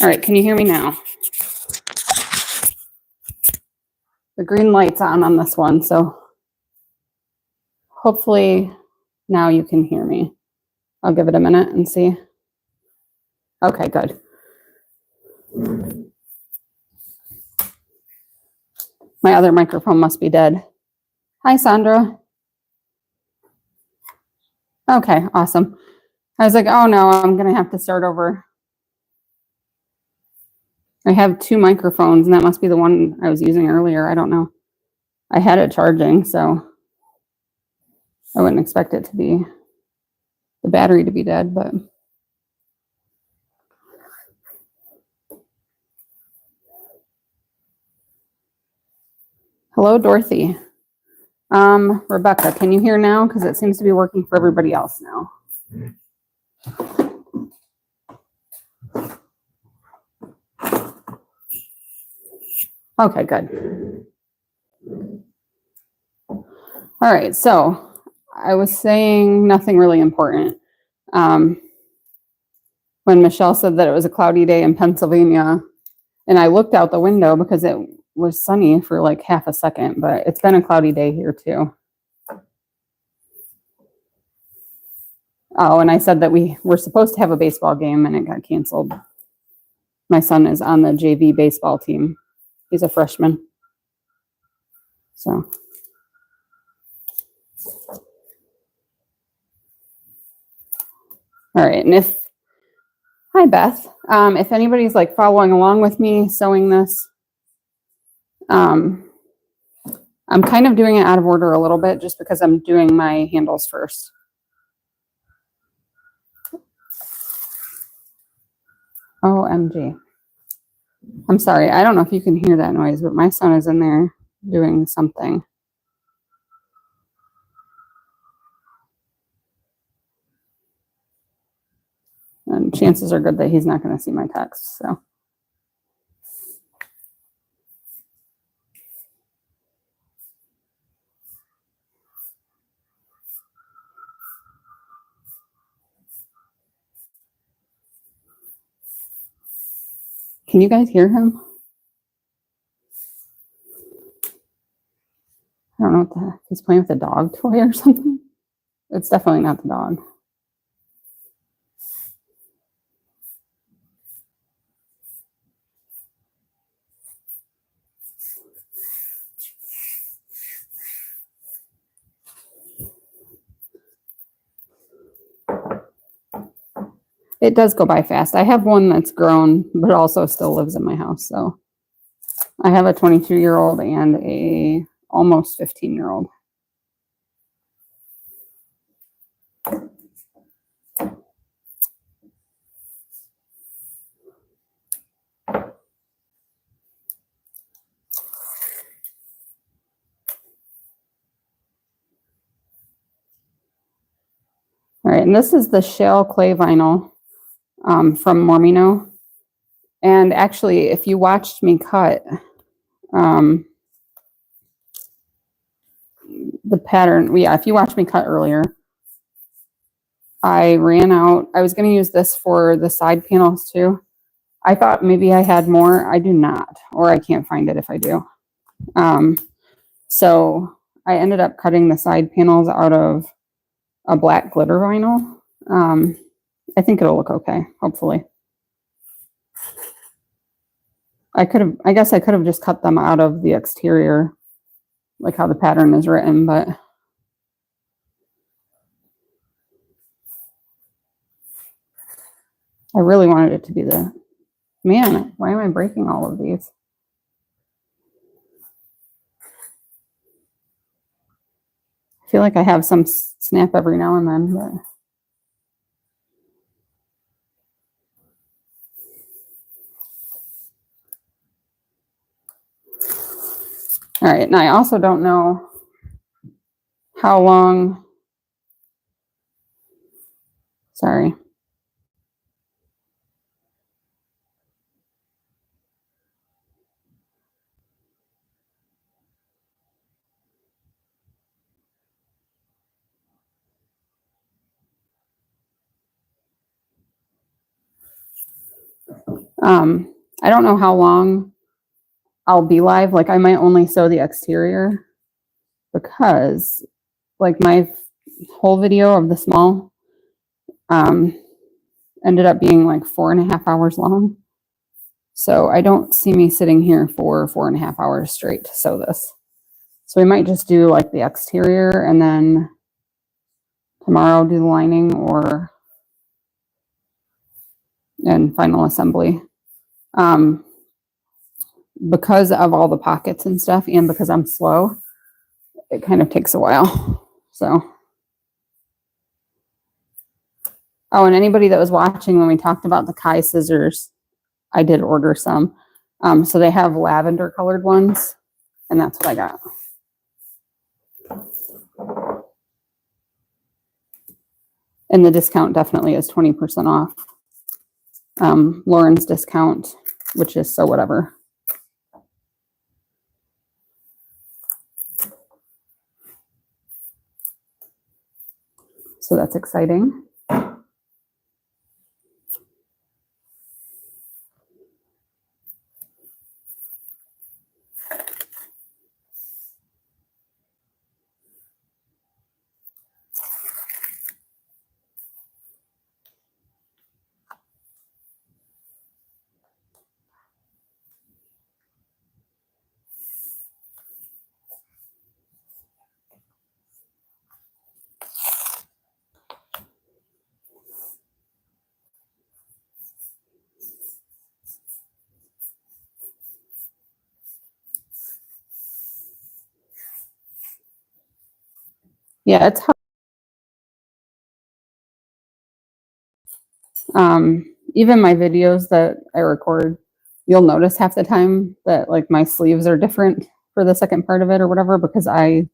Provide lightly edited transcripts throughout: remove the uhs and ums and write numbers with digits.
All right, can you hear me now? The green light's on this one, so hopefully now you can hear me. I'll give it a minute and see. Okay, good. My other microphone must be dead. Hi, Sandra. Okay, awesome. I was like, oh no, I'm going to have to start over. I have two microphones, and that must be the one I was using earlier. I don't know. I had it charging, so I wouldn't expect it to be, the battery to be dead, but. Hello, Dorothy. Rebecca, can you hear now? Because it seems to be working for everybody else now. Okay, good. All right, so I was saying nothing really important. When Michelle said that it was a cloudy day in Pennsylvania, and I looked out the window because it was sunny for like half a second, but it's been a cloudy day here too. Oh, and I said that we were supposed to have a baseball game and it got canceled. My son is on the JV baseball team. He's a freshman. So. All right, and hi Beth, if anybody's like following along with me sewing this, I'm kind of doing it out of order a little bit just because I'm doing my handles first. OMG. I'm sorry, I don't know if you can hear that noise, but my son is in there doing something. And chances are good that he's not going to see my text, so. Can you guys hear him? I don't know what the heck. He's playing with a dog toy or something. It's definitely not the dog. It does go by fast. I have one that's grown, but also still lives in my house. So I have a 22-year-old and a almost 15-year-old. All right, and this is the shale clay vinyl from Mormino. And actually, if you watched me cut the pattern, yeah, if you watched me cut earlier, I ran out. I was going to use this for the side panels too. I thought maybe I had more. I do not, or I can't find it if I do. So I ended up cutting the side panels out of a black glitter vinyl. I think it'll look okay, hopefully. I guess I could have just cut them out of the exterior, like how the pattern is written, but I really wanted it to be man, why am I breaking all of these? I feel like I have some snap every now and then, but. All right, and I also don't know how long, sorry. I don't know how long I'll be live. Like I might only sew the exterior because like my whole video of the small ended up being like 4.5 hours long. So I don't see me sitting here for 4.5 hours straight to sew this. So we might just do like the exterior and then tomorrow do the lining and final assembly. Because of all the pockets and stuff and because I'm slow, it kind of takes a while. So, oh, and anybody that was watching when we talked about the Kai scissors, I did order some. So they have lavender colored ones, and that's what I got. And the discount definitely is 20% off. Lauren's discount, which is so whatever. So that's exciting. Yeah, it's hard. Even my videos that I record, you'll notice half the time that like my sleeves are different for the second part of it or whatever, because I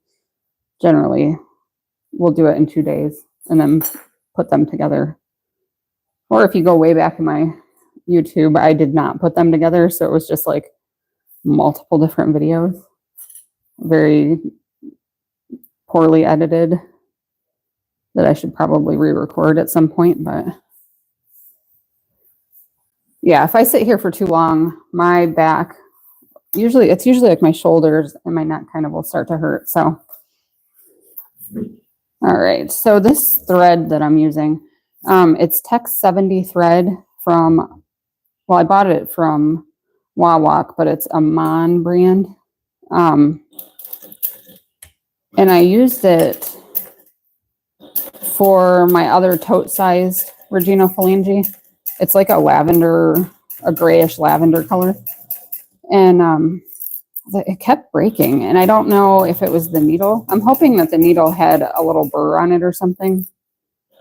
generally will do it in 2 days and then put them together. Or if you go way back in my YouTube, I did not put them together. So it was just like multiple different videos, very poorly edited, that I should probably re-record at some point. But yeah, if I sit here for too long, my back, it's usually like my shoulders and my neck kind of will start to hurt. So, all right. So this thread that I'm using, it's Tech 70 thread from, well, I bought it from Wawak, but it's a Mon brand. And I used it for my other tote sized Regina Phalange. It's like a grayish lavender color. And it kept breaking. And I don't know if it was the needle. I'm hoping that the needle had a little burr on it or something.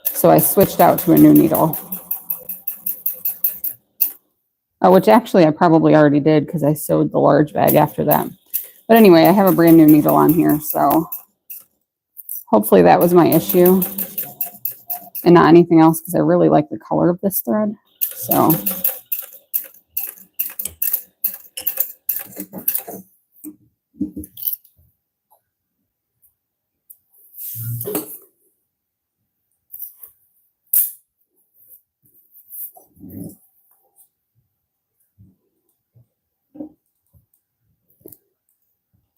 So I switched out to a new needle. Which actually I probably already did because I sewed the large bag after that. But anyway, I have a brand new needle on here. So hopefully that was my issue and not anything else, because I really like the color of this thread. So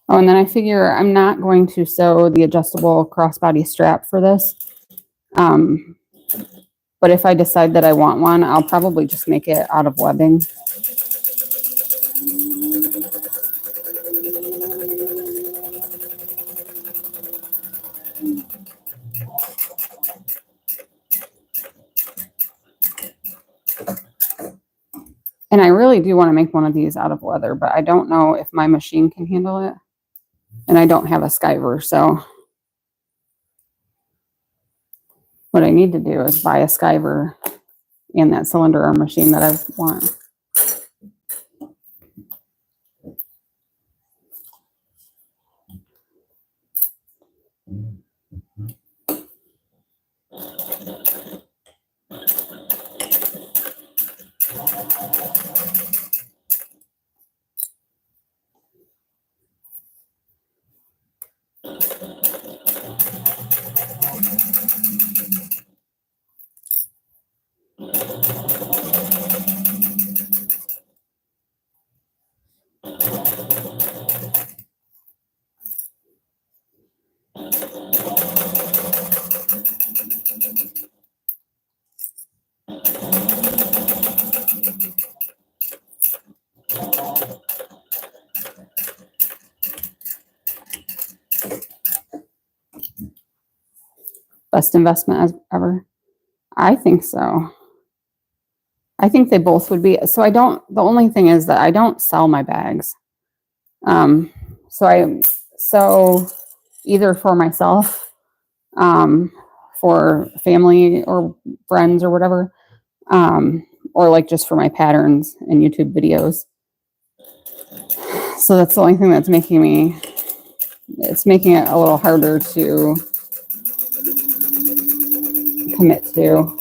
oh, and then I figure I'm not going to sew the adjustable crossbody strap for this. But if I decide that I want one, I'll probably just make it out of webbing. And I really do want to make one of these out of leather, but I don't know if my machine can handle it. And I don't have a skiver, so what I need to do is buy a skiver and that cylinder arm machine that I want. best investment as ever? I think so. I think they both would be. So the only thing is that I don't sell my bags. So either for myself, for family or friends or whatever, or like just for my patterns and YouTube videos. So that's the only thing that's making it a little harder to commit to.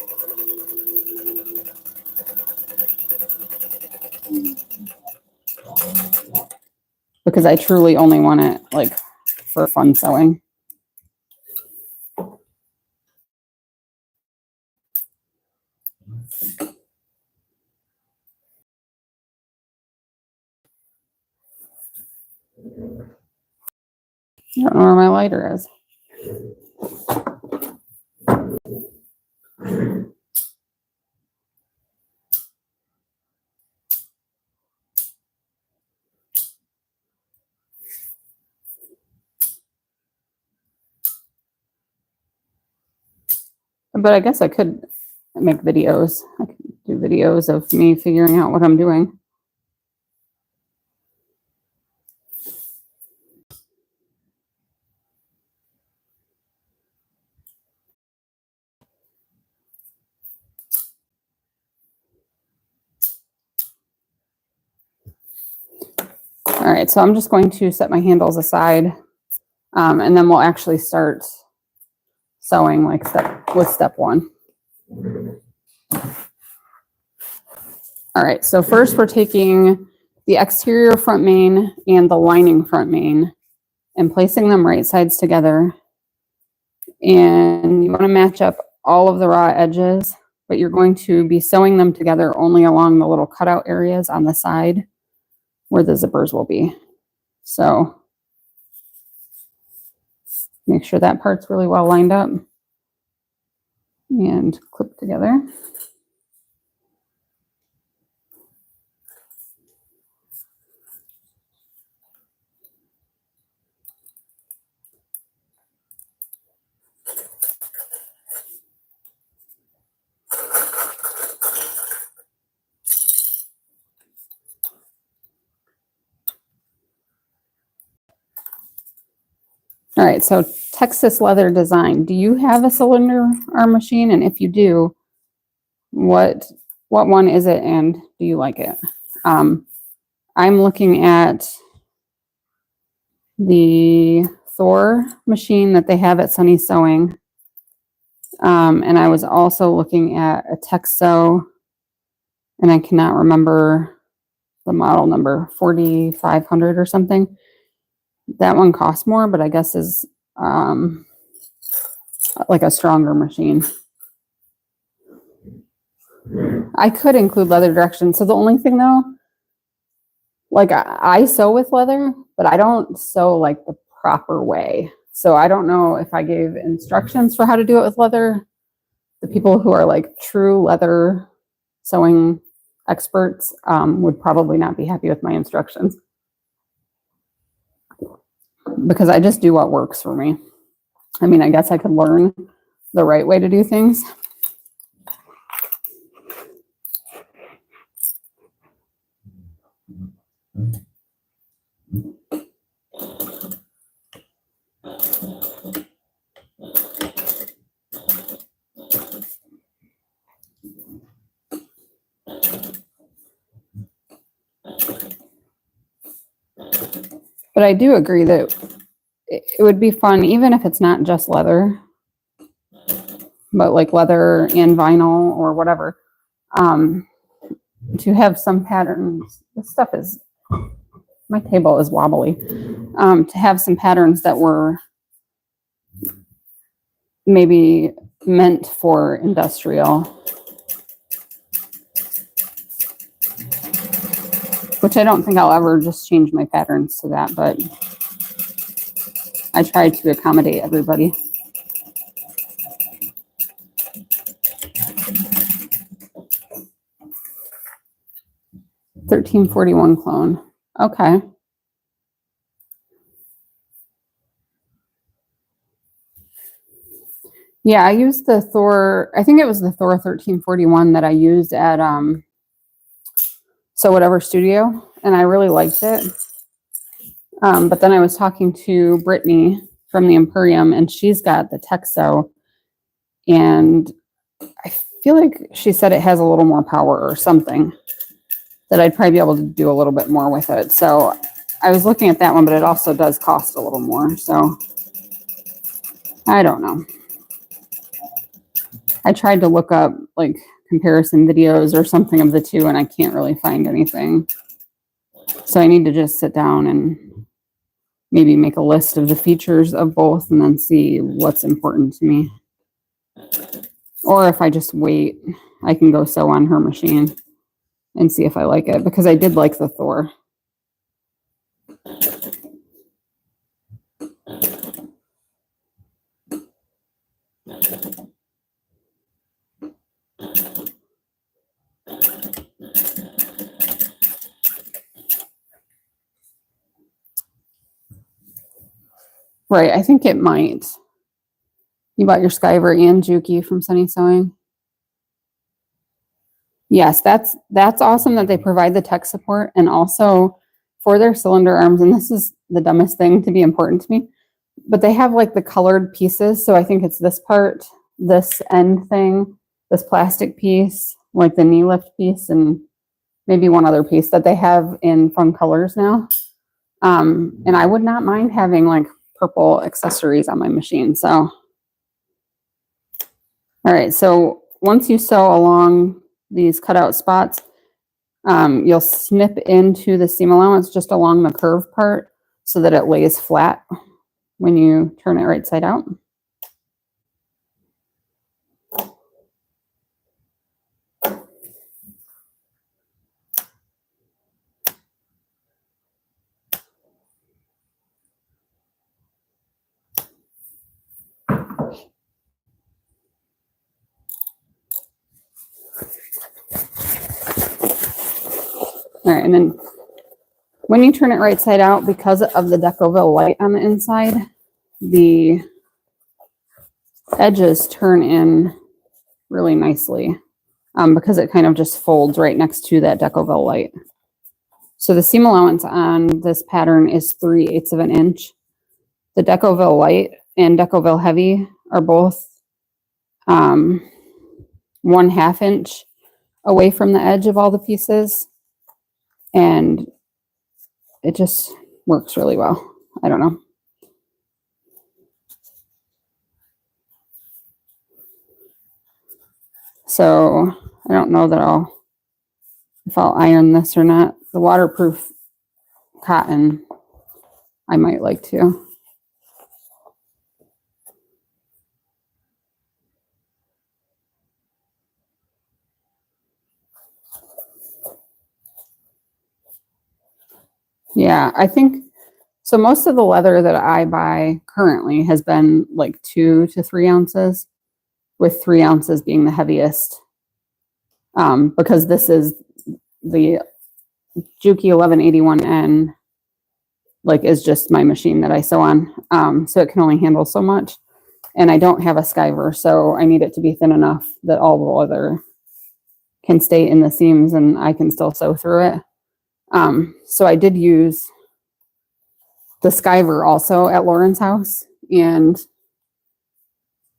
Because I truly only want it like for fun sewing. I don't know where my lighter is. But I guess I could make videos. I could do videos of me figuring out what I'm doing. All right, so I'm just going to set my handles aside, and then we'll actually start sewing like step one. All right, so first we're taking the exterior front main and the lining front main and placing them right sides together. And you want to match up all of the raw edges, but you're going to be sewing them together only along the little cutout areas on the side where the zippers will be. So make sure that part's really well lined up and clip together. All right, so Texas leather design. Do you have a cylinder arm machine? And if you do, what one is it and do you like it? I'm looking at the Thor machine that they have at Sunny Sewing. And I was also looking at a Texo, and I cannot remember the model number, 4500 or something. That one costs more, but I guess is like a stronger machine. I could include leather directions. So the only thing though, like I sew with leather, but I don't sew like the proper way. So I don't know if I gave instructions for how to do it with leather. The people who are like true leather sewing experts would probably not be happy with my instructions, because I just do what works for me. I mean, I guess I could learn the right way to do things. But I do agree that it would be fun, even if it's not just leather, but like leather and vinyl or whatever, to have some patterns. This stuff is, my table is wobbly. To have some patterns that were maybe meant for industrial, which I don't think I'll ever just change my patterns to that, but I try to accommodate everybody. $13.41 clone. Okay. Yeah, I used the Thor, I think it was the Thor 1341 that I used at So Whatever Studio, and I really liked it. But then I was talking to Brittany from the Imperium, and she's got the Texo, and I feel like she said it has a little more power or something, that I'd probably be able to do a little bit more with it. So I was looking at that one, but it also does cost a little more. So I don't know. I tried to look up like comparison videos or something of the two, and I can't really find anything. So I need to just sit down and maybe make a list of the features of both and then see what's important to me. Or if I just wait, I can go sew on her machine and see if I like it, because I did like the Thor. Right, I think it might. You bought your Skyver and Juki from Sunny Sewing? Yes, that's awesome that they provide the tech support, and also for their cylinder arms, and this is the dumbest thing to be important to me, but they have like the colored pieces. So I think it's this part, this end thing, this plastic piece, like the knee lift piece, and maybe one other piece that they have in fun colors now. And I would not mind having like purple accessories on my machine. So, all right. So once you sew along these cutout spots, you'll snip into the seam allowance just along the curve part so that it lays flat when you turn it right side out. All right, and then when you turn it right side out, because of the Decoville light on the inside, the edges turn in really nicely because it kind of just folds right next to that Decoville light. So the seam allowance on this pattern is 3/8 of an inch. The Decoville light and Decoville heavy are both 1/2 inch away from the edge of all the pieces, and it just works really well. I don't know. So I don't know that if I'll iron this or not. The waterproof cotton, I might like to. Yeah, I think so. Most of the leather that I buy currently has been like 2 to 3 ounces, with 3 ounces being the heaviest. Because this is the Juki 1181N, like, is just my machine that I sew on. So it can only handle so much. And I don't have a Skyver, so I need it to be thin enough that all the leather can stay in the seams and I can still sew through it. So I did use the Skyver also at Lauren's house, and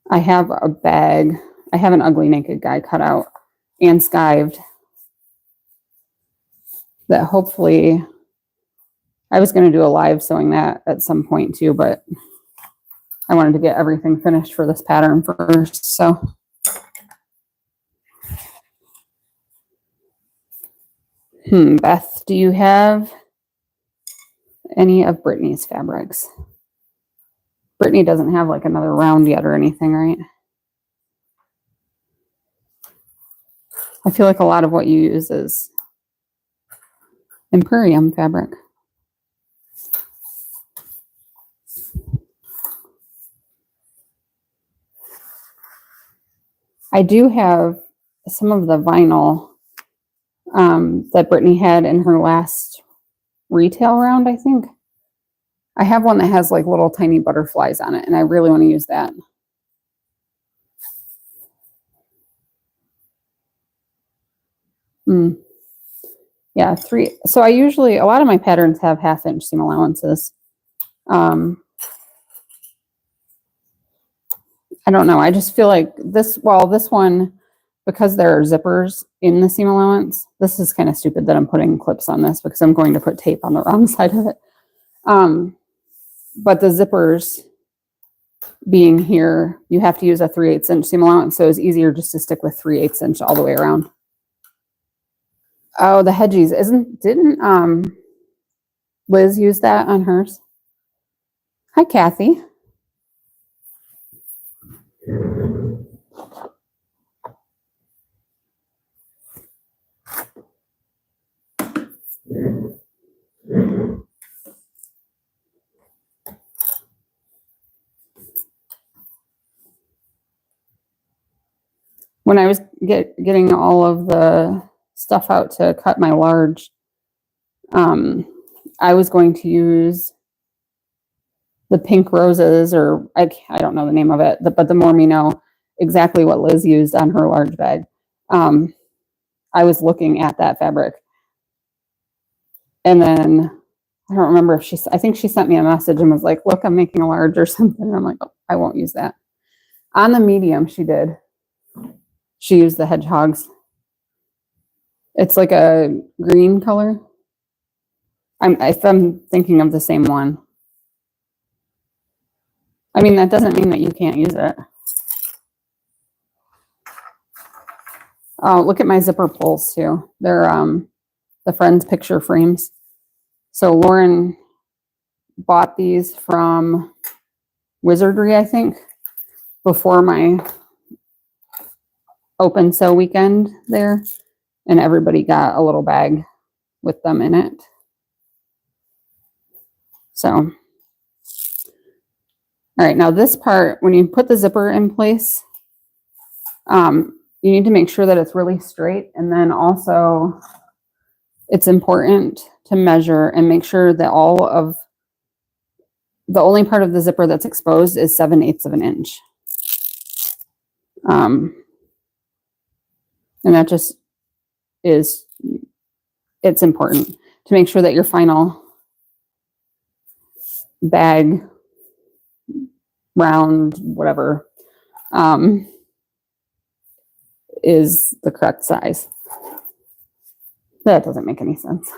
I have a bag. I have an ugly naked guy cut out and skived that hopefully I was going to do a live sewing that at some point too, but I wanted to get everything finished for this pattern first. So Beth, do you have any of Brittany's fabrics? Brittany doesn't have like another round yet or anything, right? I feel like a lot of what you use is Imperium fabric. I do have some of the vinyl that Brittany had in her last retail round, I think. I have one that has like little tiny butterflies on it, and I really want to use that. Mm. Yeah, 3. So I usually, a lot of my patterns have 1/2 inch seam allowances. I don't know. I just feel like this one, because there are zippers in the seam allowance, this is kind of stupid that I'm putting clips on this because I'm going to put tape on the wrong side of it. But the zippers being here, you have to use a 3/8 inch seam allowance. So it's easier just to stick with 3/8 inch all the way around. Oh, the hedgies. Didn't Liz use that on hers? Hi, Kathy. When I was getting all of the stuff out to cut my large, I was going to use the pink roses, or I don't know the name of it, but the more me know exactly what Liz used on her large bag. I was looking at that fabric, and then I don't remember if I think she sent me a message and was like, look, I'm making a large or something. And I'm like, oh, I won't use that. On the medium, she did. She used the hedgehogs. It's like a green color. If I'm thinking of the same one. I mean, that doesn't mean that you can't use it. Oh, look at my zipper pulls too. They're the Friends picture frames. So Lauren bought these from Wizardry, I think, before my open sew weekend there, and everybody got a little bag with them in it. So, all right, now this part, when you put the zipper in place, you need to make sure that it's really straight, and then also it's important to measure and make sure that all of the only part of the zipper that's exposed is 7/8 of an inch. And that just is, it's important to make sure that your final bag, round, whatever, is the correct size. That doesn't make any sense.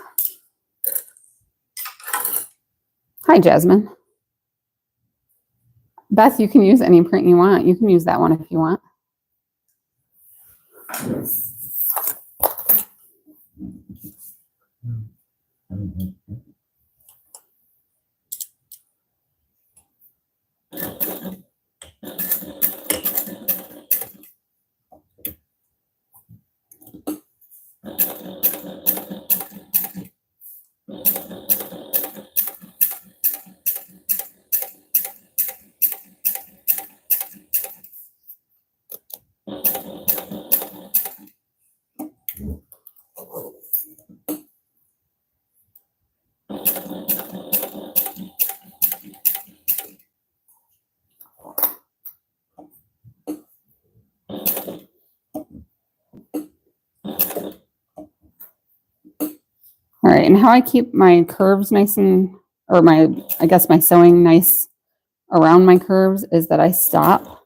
Hi, Jasmine. Beth, you can use any print you want. You can use that one if you want. All right, and how I keep my curves nice or I guess my sewing nice around my curves is that I stop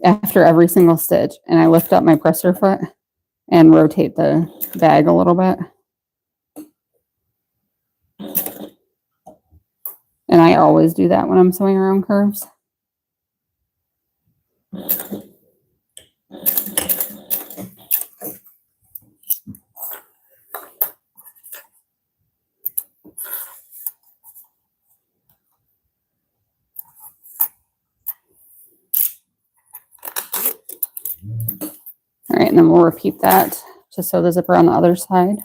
after every single stitch and I lift up my presser foot and rotate the bag a little bit. And I always do that when I'm sewing around curves. All right, and then we'll repeat that to sew the zipper on the other side.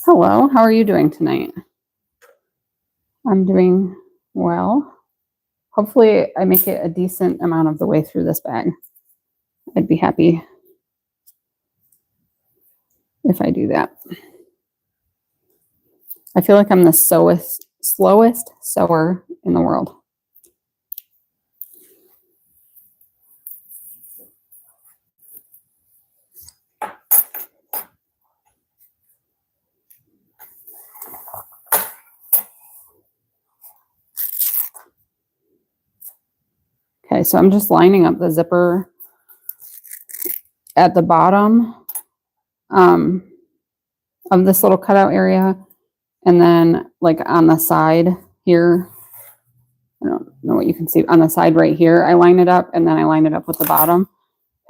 Hello, how are you doing tonight? I'm doing well. Hopefully I make it a decent amount of the way through this bag. I'd be happy if I do that. I feel like I'm the slowest sewer in the world. Okay, so I'm just lining up the zipper at the bottom of this little cutout area, and then like on the side here, I don't know what you can see on the side right here, I line it up, and then I line it up with the bottom,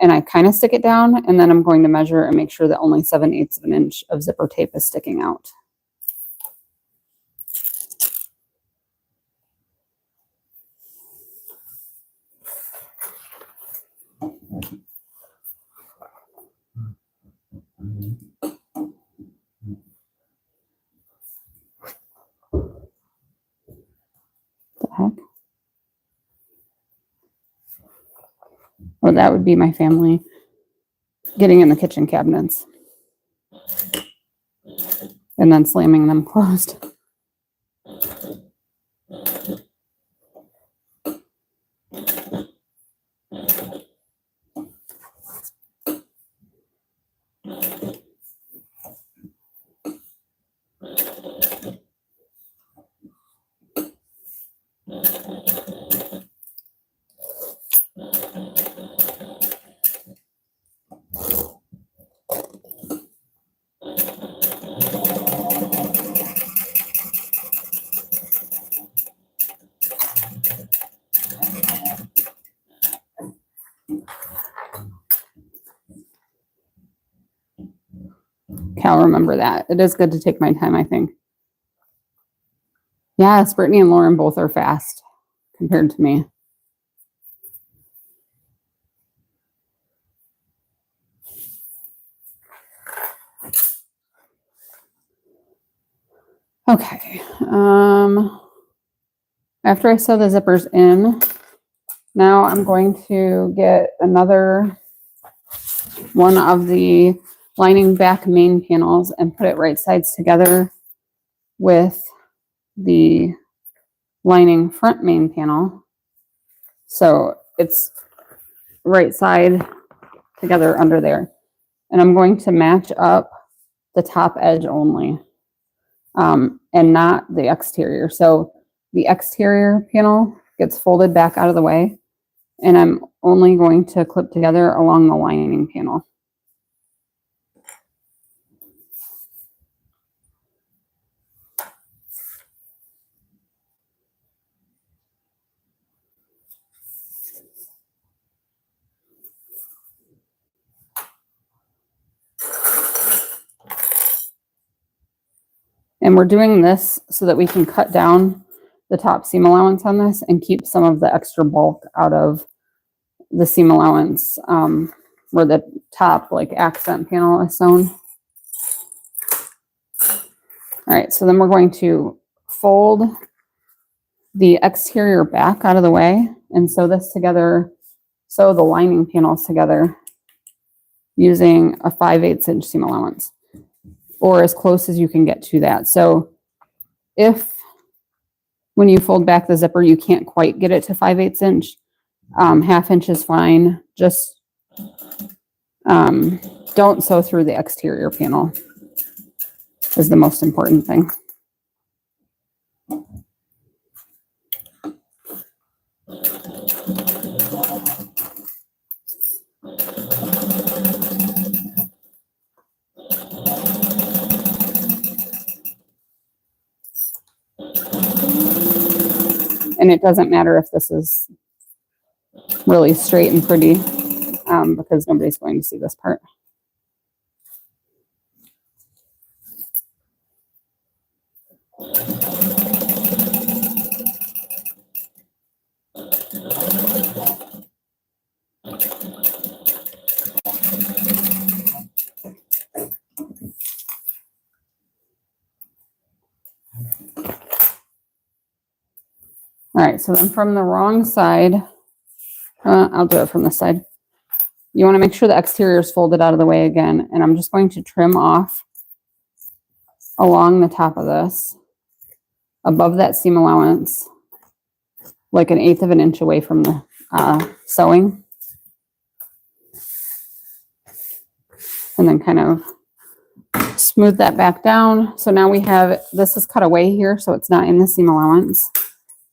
and I kind of stick it down, and then I'm going to measure and make sure that only 7/8 of an inch of zipper tape is sticking out. The heck? Well, that would be my family getting in the kitchen cabinets and then slamming them closed. Okay, I'll remember that. It is good to take my time, I think. Yes, Brittany and Lauren both are fast compared to me. Okay. After I sew the zippers in, now I'm going to get another one of the lining back main panels and put it right sides together with the lining front main panel. So it's right side together under there. And I'm going to match up the top edge only, and not the exterior. So the exterior panel gets folded back out of the way, and I'm only going to clip together along the lining panel. And we're doing this so that we can cut down the top seam allowance on this and keep some of the extra bulk out of the seam allowance where the top like accent panel is sewn. All right, so then we're going to fold the exterior back out of the way and sew this together, sew the lining panels together using a 5/8 inch seam allowance, or as close as you can get to that. So if when you fold back the zipper, you can't quite get it to 5/8 inch, 1/2 inch is fine. Just don't sew through the exterior panel is the most important thing. And it doesn't matter if this is really straight and pretty, because nobody's going to see this part. All right, so then from the wrong side, I'll do it from this side. You want to make sure the exterior is folded out of the way again, and I'm just going to trim off along the top of this, above that seam allowance, like 1/8 of an inch away from the sewing. And then kind of smooth that back down. So now we have, this is cut away here, so it's not in the seam allowance.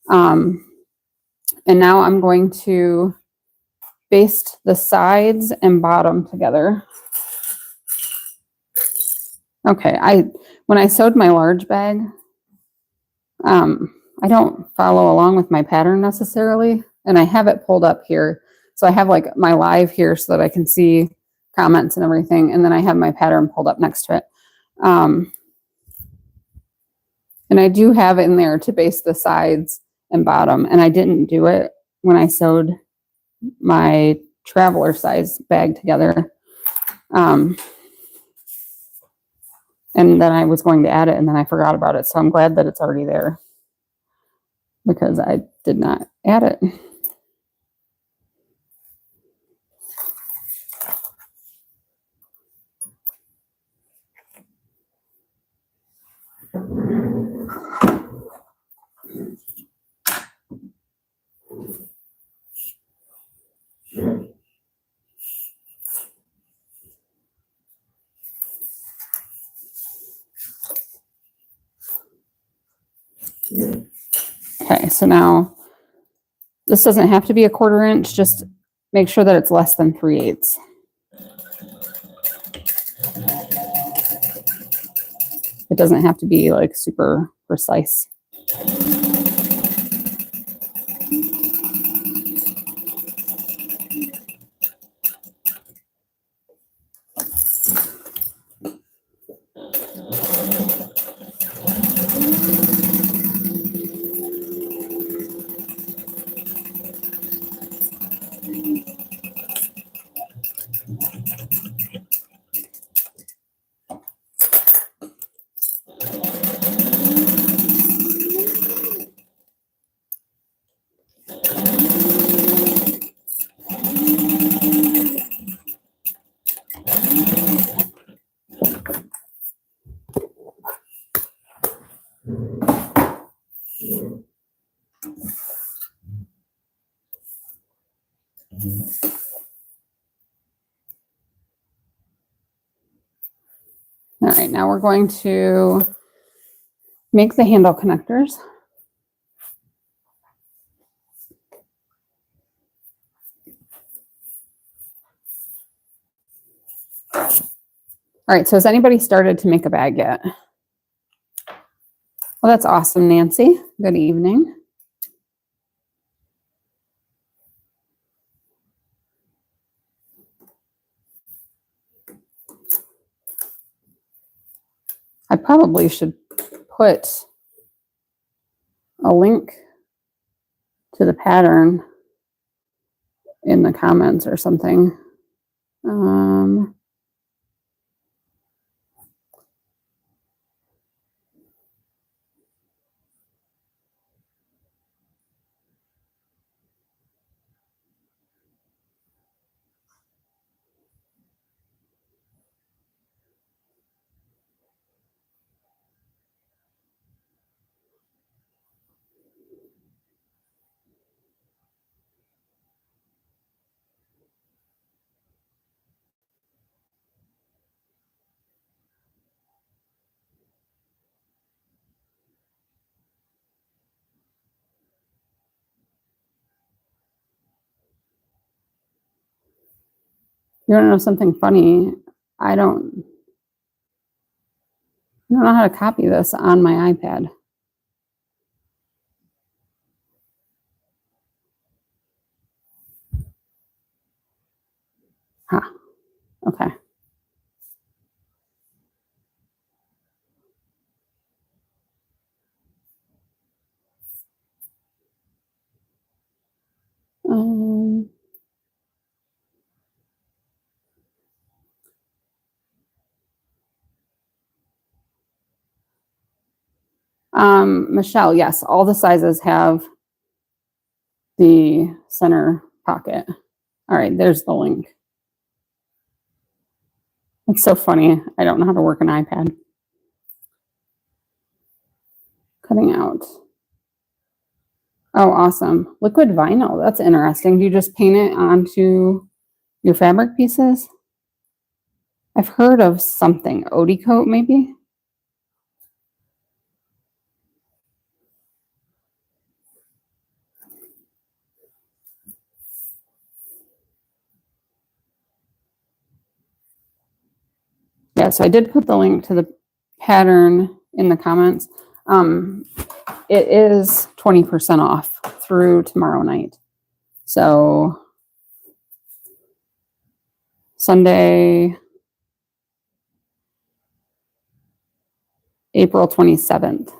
And now I'm going to baste the sides and bottom together. Okay, when I sewed my large bag, I don't follow along with my pattern necessarily, and I have it pulled up here. So I have like my live here so that I can see comments and everything, and then I have my pattern pulled up next to it. And I do have in there to baste the sides and bottom, and I didn't do it when I sewed my traveler size bag together. And then I was going to add it, and then I forgot about it. So I'm glad that it's already there because I did not add it. Okay, so now this doesn't have to be 1/4 inch, just make sure that it's less than 3/8. It doesn't have to be like super precise. All right, now we're going to make the handle connectors. All right, so has anybody started to make a bag yet? Well, that's awesome, Nancy. Good evening. I probably should put a link to the pattern in the comments or something. You want to know something funny? I don't know how to copy this on my iPad. Huh. Okay. Michelle, yes, all the sizes have the center pocket. All right, there's the link. It's so funny. I don't know how to work an iPad. Cutting out. Oh, awesome. Liquid vinyl. That's interesting. Do you just paint it onto your fabric pieces? I've heard of something. Odie coat, maybe? Yeah, so I did put the link to the pattern in the comments. It is 20% off through tomorrow night. So Sunday, April 27th.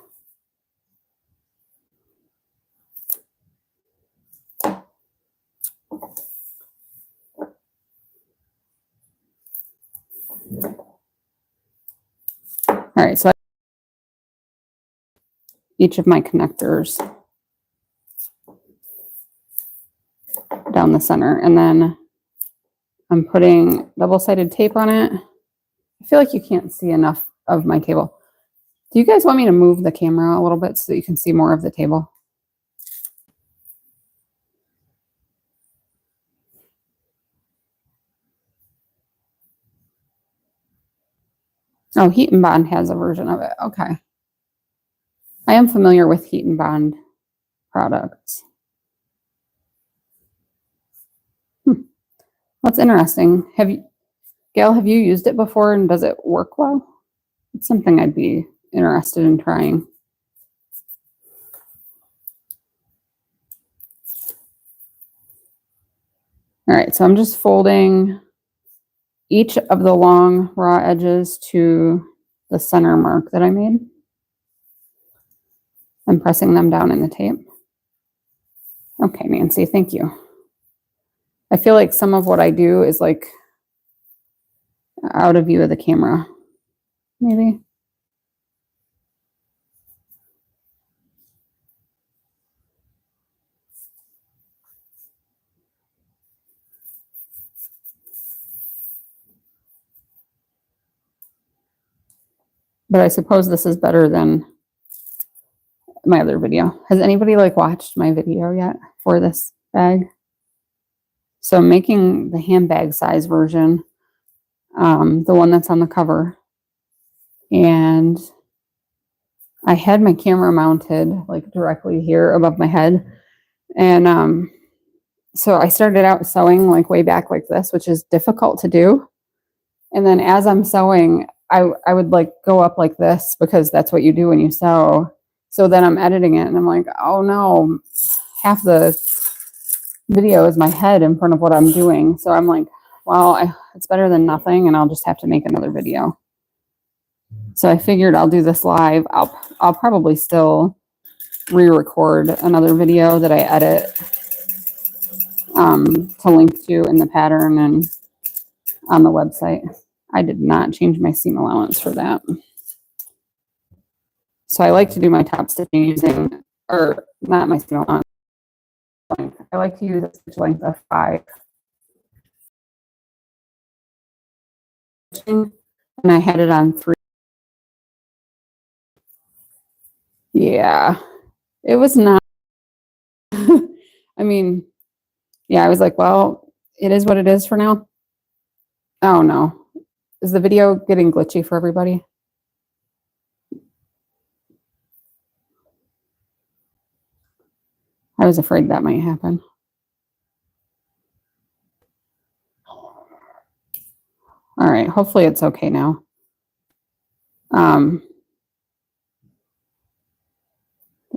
All right, so each of my connectors down the center, and then I'm putting double-sided tape on it. I feel like you can't see enough of my table. Do you guys want me to move the camera a little bit so that you can see more of the table? Oh, Heat and Bond has a version of it. Okay. I am familiar with Heat and Bond products. That's interesting. Gail, have you used it before and does it work well? It's something I'd be interested in trying. All right, so I'm just folding each of the long raw edges to the center mark that I made. I'm pressing them down in the tape. Okay, Nancy, thank you. I feel like some of what I do is like out of view of the camera, maybe. But I suppose this is better than my other video. Has anybody like watched my video yet for this bag? So I'm making the handbag size version, the one that's on the cover. And I had my camera mounted like directly here above my head. And so I started out sewing like way back like this, which is difficult to do. And then as I'm sewing, I would like go up like this because that's what you do when you sew. So then I'm editing it and I'm like, oh no, half the video is my head in front of what I'm doing. So I'm like, well, it's better than nothing and I'll just have to make another video. So I figured I'll do this live. I'll probably still re-record another video that I edit to link to in the pattern and on the website. I did not change my seam allowance for that. So I like to do my top stitching using, or not my seam allowance. I like to use a stitch length of 5. And I had it on 3. Yeah, it was not. I mean, yeah, I was like, well, it is what it is for now. Oh no. Is the video getting glitchy for everybody? I was afraid that might happen. All right, hopefully it's okay now.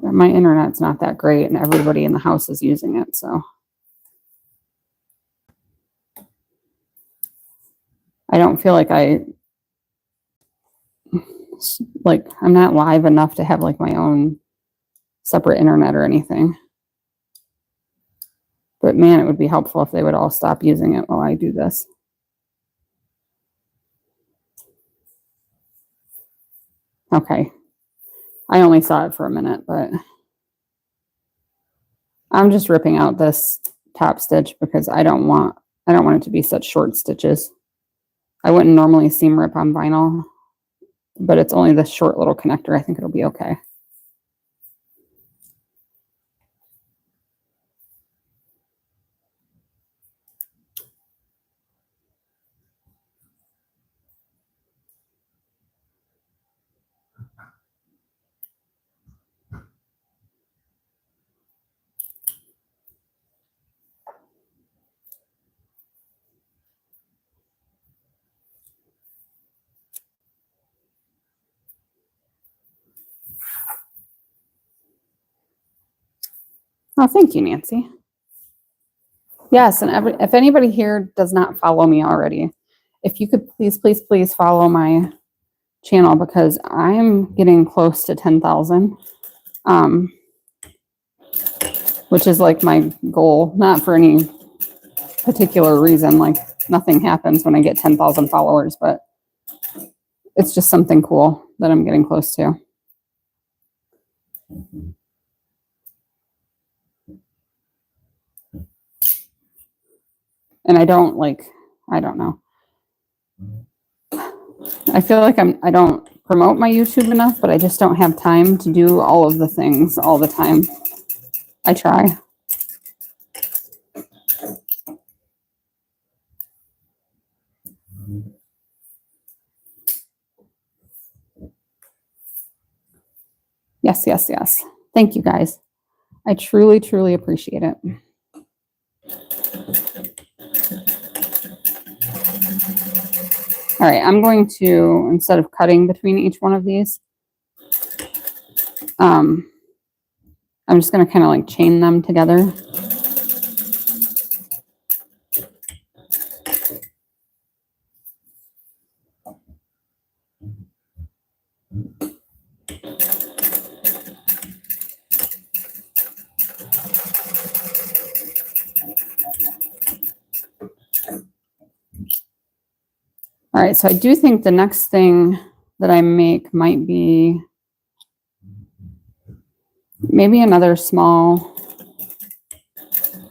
My internet's not that great and everybody in the house is using it, so. I don't feel like I'm not live enough to have like my own separate internet or anything. But man, it would be helpful if they would all stop using it while I do this. Okay. I only saw it for a minute, but I'm just ripping out this top stitch because I don't want it to be such short stitches. I wouldn't normally seam rip on vinyl, but it's only this short little connector. I think it'll be okay. Oh, thank you, Nancy. Yes, and if anybody here does not follow me already, if you could please, please, please follow my channel because I'm getting close to 10,000, which is like my goal, not for any particular reason. Like nothing happens when I get 10,000 followers, but it's just something cool that I'm getting close to. And I don't know. I feel like I don't promote my YouTube enough, but I just don't have time to do all of the things all the time. I try. Yes, yes, yes. Thank you guys. I truly, truly appreciate it. All right, I'm going to, instead of cutting between each one of these, I'm just going to kind of like chain them together. All right, so I do think the next thing that I make might be maybe another small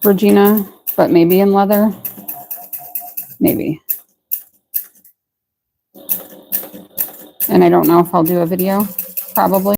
Regina, but maybe in leather. Maybe. And I don't know if I'll do a video, probably.